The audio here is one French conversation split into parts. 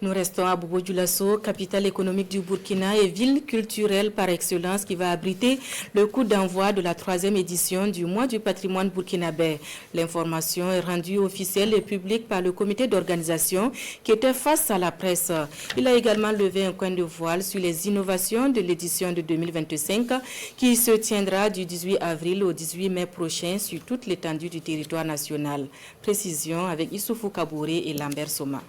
Nous restons à Bobo-Dioulasso, capitale économique du Burkina et ville culturelle par excellence qui va abriter le coup d'envoi de la 3e édition du mois du patrimoine burkinabé. L'information est rendue officielle et publique par le comité d'organisation qui était face à la presse. Il a également levé un coin de voile sur les innovations de l'édition de 2025 qui se tiendra du 18 avril au 18 mai prochain sur toute l'étendue du territoire national. Précision avec Issoufou Kabouré et Lambert Soma.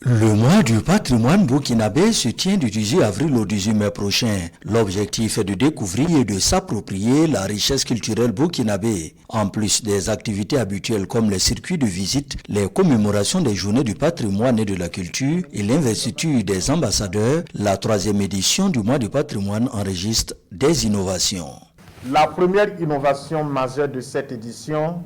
Le mois du patrimoine burkinabé se tient du 18 avril au 18 mai prochain. L'objectif est de découvrir et de s'approprier la richesse culturelle burkinabé. En plus des activités habituelles comme les circuits de visite, les commémorations des journées du patrimoine et de la culture et l'investiture des ambassadeurs, la 3e édition du mois du patrimoine enregistre des innovations. La première innovation majeure de cette édition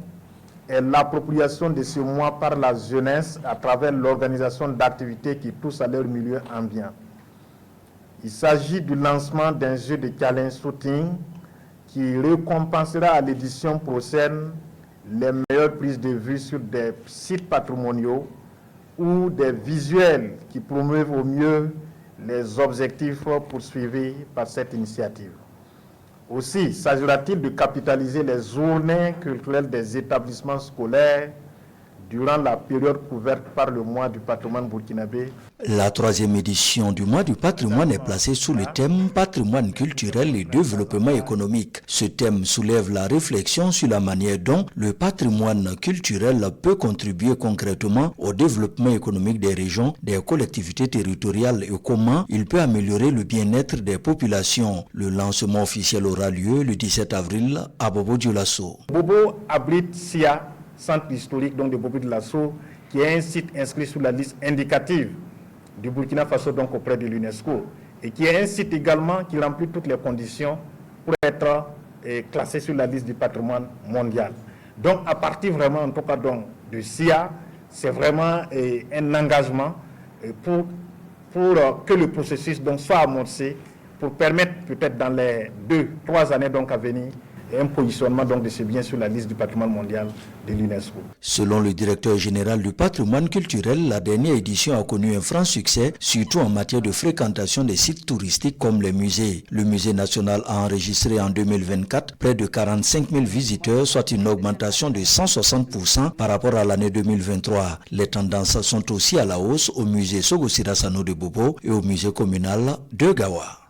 est l'appropriation de ce mois par la jeunesse à travers l'organisation d'activités qui touchent à leur milieu ambiant. Il s'agit du lancement d'un jeu de challenge shooting qui récompensera à l'édition prochaine les meilleures prises de vue sur des sites patrimoniaux ou des visuels qui promeuvent au mieux les objectifs poursuivis par cette initiative. Aussi, s'agira-t-il de capitaliser les journées culturelles des établissements scolaires durant la période couverte par le mois du patrimoine burkinabé. La 3e édition du mois du patrimoine est placée sous le thème patrimoine culturel et développement économique. Ce thème soulève la réflexion sur la manière dont le patrimoine culturel peut contribuer concrètement au développement économique des régions, des collectivités territoriales et comment il peut améliorer le bien-être des populations. Le lancement officiel aura lieu le 17 avril à Bobo-Dioulasso. Bobo abrite SIA, centre historique donc de Bobo-Dioulasso, qui est un site inscrit sur la liste indicative du Burkina Faso donc auprès de l'UNESCO et qui est un site également qui remplit toutes les conditions pour être classé sur la liste du patrimoine mondial. Donc à partir vraiment en tout cas donc de SIA, c'est vraiment un engagement pour que le processus donc soit amorcé pour permettre peut-être dans les 2-3 années donc à venir et un positionnement donc de ces biens sur la liste du patrimoine mondial de l'UNESCO. Selon le directeur général du patrimoine culturel, la dernière édition a connu un franc succès, surtout en matière de fréquentation des sites touristiques comme les musées. Le musée national a enregistré en 2024 près de 45 000 visiteurs, soit une augmentation de 160% par rapport à l'année 2023. Les tendances sont aussi à la hausse au musée Sogo Sirasano de Bobo et au musée communal de Gawa.